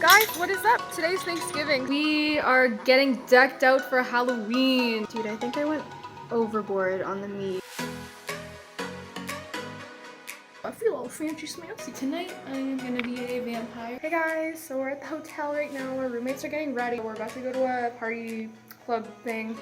Guys, what is up? Today's Thanksgiving. We are getting decked out for Halloween. Dude, I think I went overboard on the meat. I feel all fancy smancy. Tonight I am gonna be a vampire. Hey guys, so we're at the hotel right now. Our roommates are getting ready. We're about to go to a party club thing.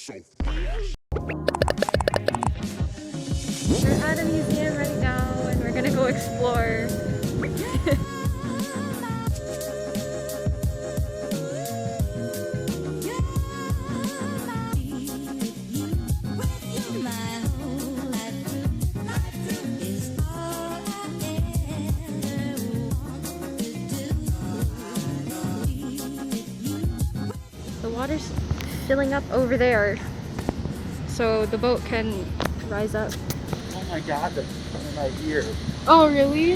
We're at a museum right now and we're gonna go explore. The water's filling up over there, so the boat can rise up. Oh my god, that's in my ear. Oh, really?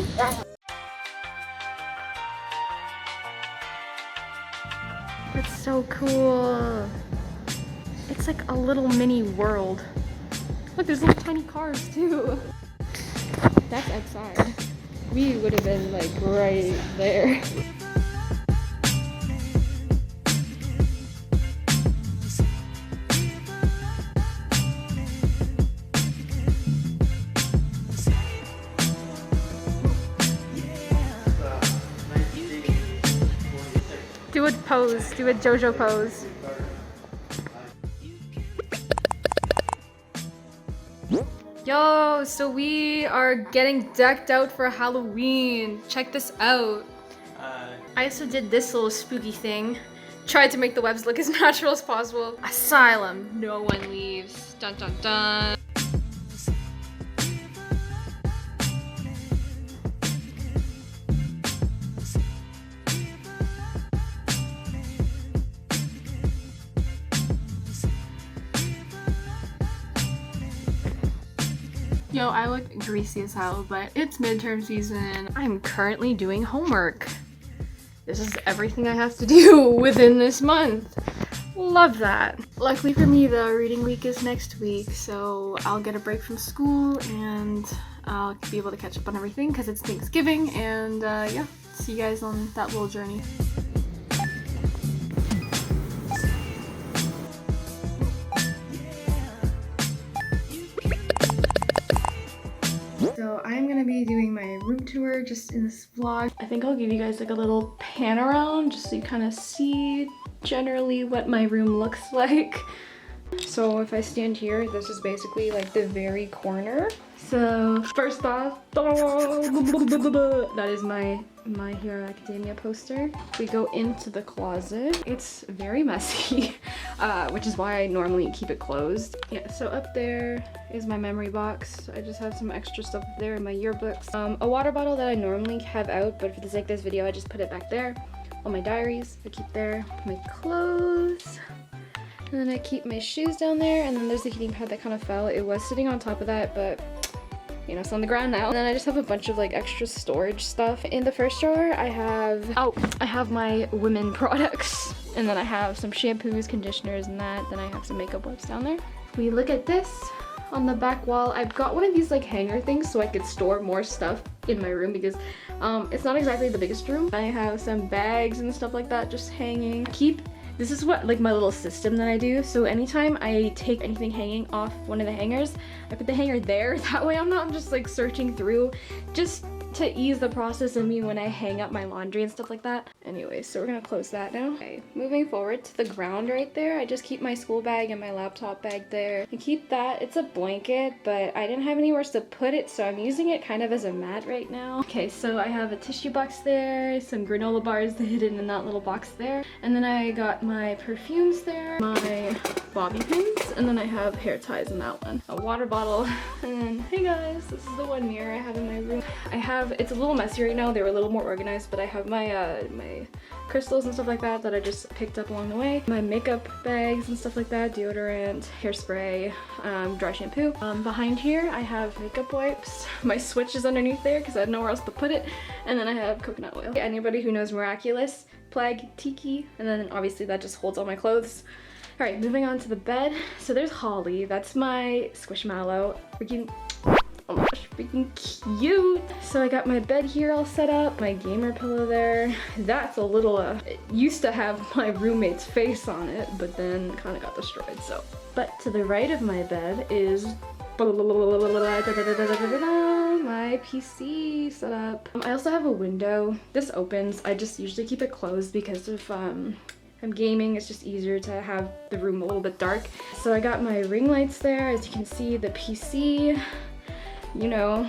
That's so cool. It's like a little mini world. Look, there's little tiny cars too. That's outside. We would have been like right there. Do a pose, do a JoJo pose. Yo, so we are getting decked out for Halloween. Check this out. I also did this little spooky thing. Tried to make the webs look as natural as possible. Asylum, no one leaves. Dun dun dun. Yo, I look greasy as hell, but it's midterm season. I'm currently doing homework. This is everything I have to do within this month. Love that. Luckily for me, the reading week is next week, so I'll get a break from school and I'll be able to catch up on everything because it's Thanksgiving, and yeah, see you guys on that little journey. So I'm gonna be doing my room tour just in this vlog. I think I'll give you guys like a little pan around just so you kind of see generally what my room looks like. So if I stand here, this is basically like the very corner. So first off, that is my My Hero Academia poster. We go into the closet. It's very messy, which is why I normally keep it closed. Yeah, so up there is my memory box. I just have some extra stuff up there in my yearbooks. A water bottle that I normally have out, but for the sake of this video, I just put it back there. All my diaries I keep there. My clothes. And then I keep my shoes down there, and then there's the heating pad that kind of fell. It was sitting on top of that, but you know, it's on the ground now. And then I just have a bunch of like extra storage stuff. In the first drawer, I have my women products. And then I have some shampoos, conditioners, and that. Then I have some makeup wipes down there. If we look at this on the back wall, I've got one of these like hanger things so I could store more stuff in my room because it's not exactly the biggest room. I have some bags and stuff like that just hanging. This is what like my little system that I do. So anytime I take anything hanging off one of the hangers, I put the hanger there. That way I'm not just like searching through, just to ease the process of me when I hang up my laundry and stuff like that. Anyway, so we're gonna close that now. Okay, moving forward to the ground right there, I just keep my school bag and my laptop bag there. I keep that. It's a blanket, but I didn't have anywhere to put it, so I'm using it kind of as a mat right now. Okay, so I have a tissue box there, some granola bars hidden in that little box there, and then I got my perfumes there, my bobby pins, and then I have hair ties in that one. A water bottle, and then, hey guys, this is the one mirror I have in my room. It's a little messy right now, they were a little more organized, but I have my my crystals and stuff like that I just picked up along the way. My makeup bags and stuff like that, deodorant, hairspray, dry shampoo. Behind here I have makeup wipes. My Switch is underneath there because I had nowhere else to put it. And then I have coconut oil. Anybody who knows Miraculous, Plague, Tiki, and then obviously that just holds all my clothes. All right, moving on to the bed. So there's Holly, that's my Squishmallow. Freaking, oh my gosh, freaking cute. So I got my bed here all set up, my gamer pillow there. That's a little, it used to have my roommate's face on it, but then kind of got destroyed, so. But to the right of my bed is my PC setup. I also have a window. This opens. I just usually keep it closed because if I'm gaming, it's just easier to have the room a little bit dark. So I got my ring lights there. As you can see, the PC, you know,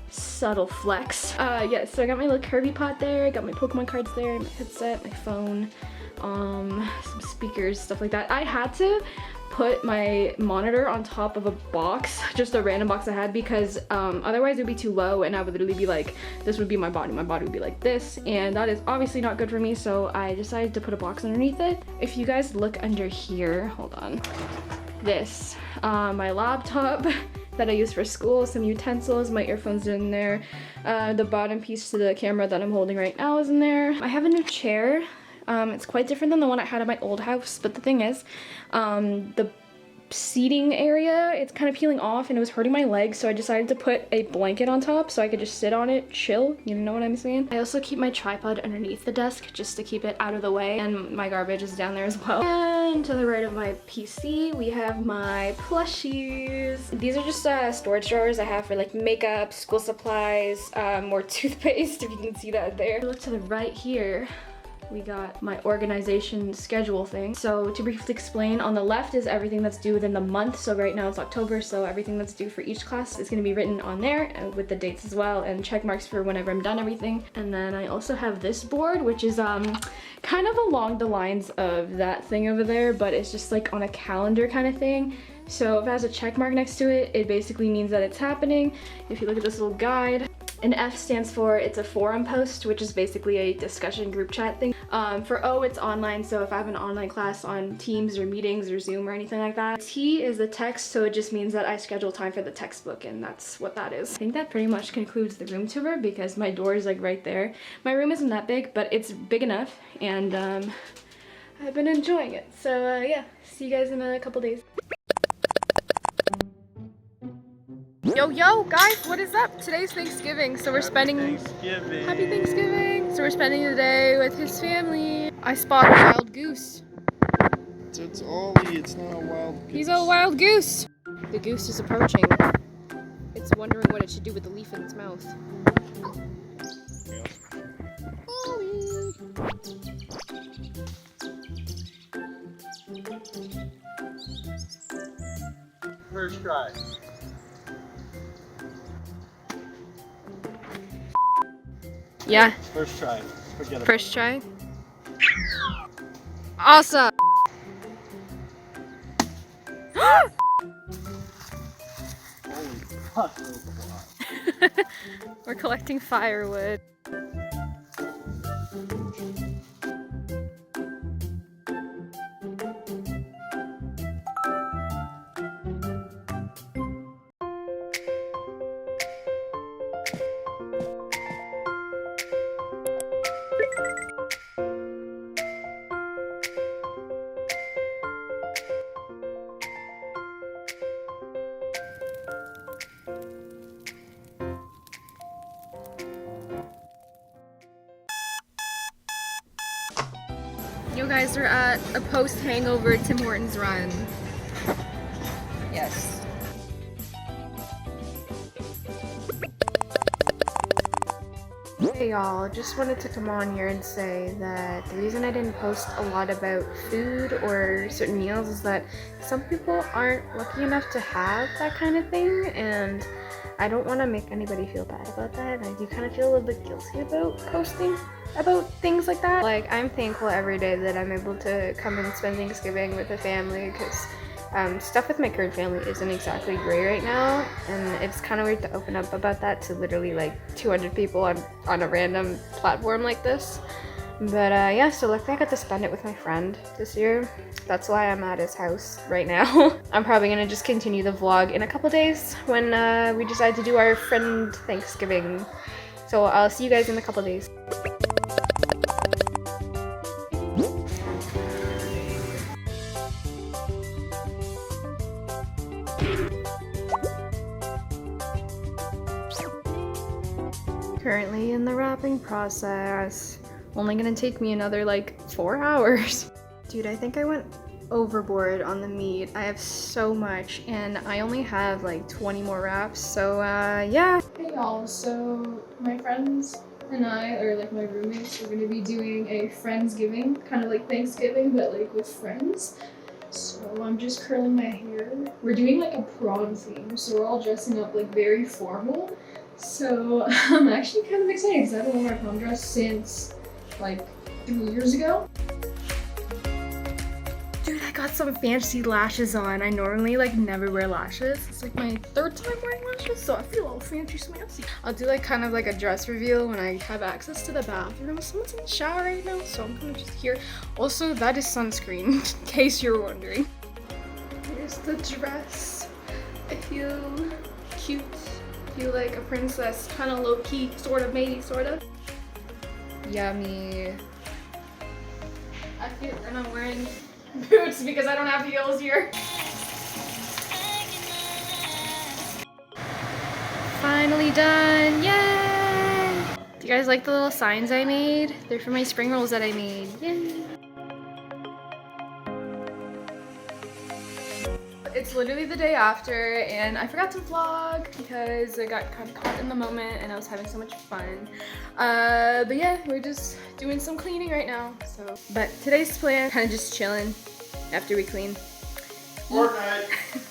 subtle flex. Yeah, so I got my little curvy pot there. I got my Pokemon cards there, my headset, my phone, some speakers, stuff like that. I had to put my monitor on top of a box, just a random box I had, because otherwise it would be too low and I would literally be like, this would be my body would be like this, and that is obviously not good for me, so I decided to put a box underneath it. If you guys look under here, hold on, this, my laptop that I use for school, some utensils, my earphones are in there, the bottom piece to the camera that I'm holding right now is in there. I have a new chair. It's quite different than the one I had at my old house, but the thing is, the seating area, it's kind of peeling off and it was hurting my legs, so I decided to put a blanket on top so I could just sit on it, chill, you know what I'm saying? I also keep my tripod underneath the desk just to keep it out of the way, and my garbage is down there as well. And to the right of my PC, we have my plushies. These are just storage drawers I have for like makeup, school supplies, more toothpaste, if you can see that there. Look to the right here. We got my organization schedule thing. So to briefly explain, on the left is everything that's due within the month. So right now it's October, so everything that's due for each class is gonna be written on there with the dates as well, and check marks for whenever I'm done everything. And then I also have this board, which is kind of along the lines of that thing over there, but it's just like on a calendar kind of thing. So if it has a check mark next to it, it basically means that it's happening. If you look at this little guide, an F stands for it's a forum post, which is basically a discussion group chat thing. For O, it's online, so if I have an online class on Teams or meetings or Zoom or anything like that. T is the text, so it just means that I schedule time for the textbook, and that's what that is. I think that pretty much concludes the room tour because my door is like right there. My room isn't that big, but it's big enough, and I've been enjoying it. So yeah, see you guys in a couple days. Yo guys, what is up? Today's Thanksgiving, so we're spending Happy Thanksgiving. So we're spending the day with his family. I spotted a wild goose. It's Ollie, it's not a wild goose. He's a wild goose. The goose is approaching. It's wondering what it should do with the leaf in its mouth. Ollie. First try. Yeah. First try. Forget it. First try. Awesome. Holy fuck, that was a lot. We're collecting firewood. You guys are at a post-hangover Tim Hortons run. Yes. Hey y'all, just wanted to come on here and say that the reason I didn't post a lot about food or certain meals is that some people aren't lucky enough to have that kind of thing, and I don't want to make anybody feel bad about that. I do kind of feel a little bit guilty about posting about things like that. Like, I'm thankful every day that I'm able to come and spend Thanksgiving with the family, because stuff with my current family isn't exactly great right now, and it's kind of weird to open up about that to literally like 200 people on a random platform like this. But yeah, so luckily I got to spend it with my friend this year. That's why I'm at his house right now. I'm probably gonna just continue the vlog in a couple days when we decide to do our friend Thanksgiving. So I'll see you guys in a couple days. Currently in the wrapping process. Only gonna take me another like 4 hours. Dude, I think I went overboard on the meat. I have so much and I only have like 20 more wraps, so yeah. Hey y'all, so my friends and I, or like my roommates, are gonna be doing a Friendsgiving, kind of like Thanksgiving, but like with friends. So I'm just curling my hair. We're doing like a prom theme, so we're all dressing up like very formal. So I'm actually kind of excited because I haven't worn my prom dress since like 3 years ago. Dude, I got some fancy lashes on. I normally like never wear lashes. It's like my 3rd time wearing lashes, so I feel all fancy schmancy. I'll do like kind of like a dress reveal when I have access to the bathroom. Someone's in the shower right now, so I'm gonna just here. Also, that is sunscreen, in case you're wondering. Here's the dress. I feel cute. I feel like a princess, kind of low-key, sort of, maybe, sort of. Yummy. I feel, and I'm wearing boots because I don't have heels here. Finally done, yay! Do you guys like the little signs I made? They're for my spring rolls that I made, yay! It's literally the day after and I forgot to vlog because I got kind of caught in the moment and I was having so much fun. But yeah, we're just doing some cleaning right now. So, but today's plan, kind of just chilling after we clean. Fortnite.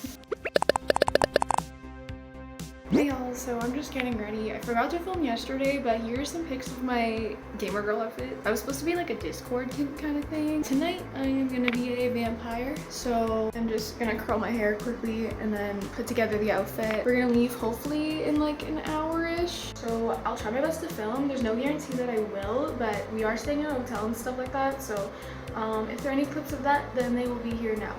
Hey y'all, so I'm just getting ready. I forgot to film yesterday, but here's some pics of my gamer girl outfit. I was supposed to be like a Discord kind of thing. Tonight I am gonna be a vampire, so I'm just gonna curl my hair quickly and then put together the outfit. We're gonna leave hopefully in like an hour-ish, so I'll try my best to film. There's no guarantee that I will, but we are staying in a hotel and stuff like that, so if there are any clips of that, then they will be here now.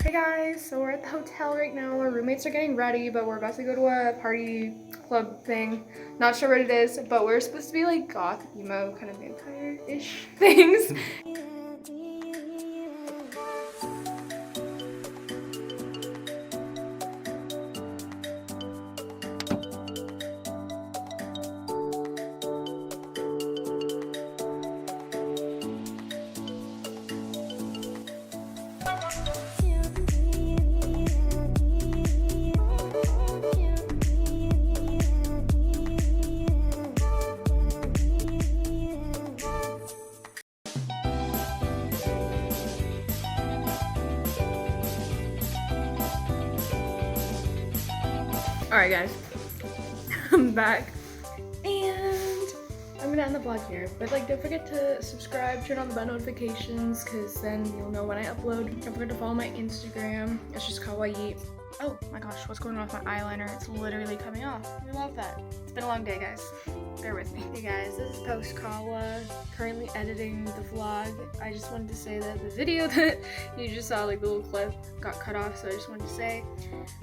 Hey guys, so we're at the hotel right now. Our roommates are getting ready, but we're about to go to a party club thing. Not sure what it is, but we're supposed to be like goth, emo, kind of vampire-ish things. Alright guys, I'm back and I'm gonna end the vlog here, but like don't forget to subscribe, turn on the bell notifications because then you'll know when I upload. Don't forget to follow my Instagram, it's just Kawaayeet. Oh my gosh, what's going on with my eyeliner? It's literally coming off. I love that. It's been a long day guys, bear with me. Hey guys, this is post Kawa, currently editing the vlog. I just wanted to say that the video that you just saw, like the little clip, got cut off, so I just wanted to say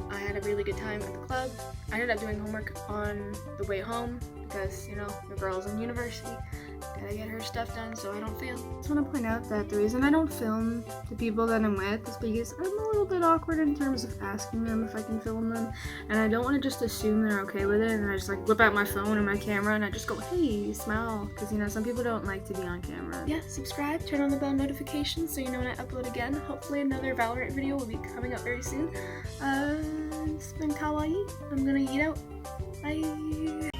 I had a really good time at the club. I ended up doing homework on the way home because, you know, the girl's in university. Gotta get her stuff done so I don't fail. I just want to point out that the reason I don't film the people that I'm with is because I'm a little bit awkward in terms of asking them if I can film them, and I don't want to just assume they're okay with it and I just like whip out my phone and my camera and I just go, hey, smile, because you know some people don't like to be on camera. Yeah, subscribe, turn on the bell notifications so you know when I upload again. Hopefully another Valorant video will be coming up very soon. It's been Kawaayeet. I'm gonna eat out. Bye.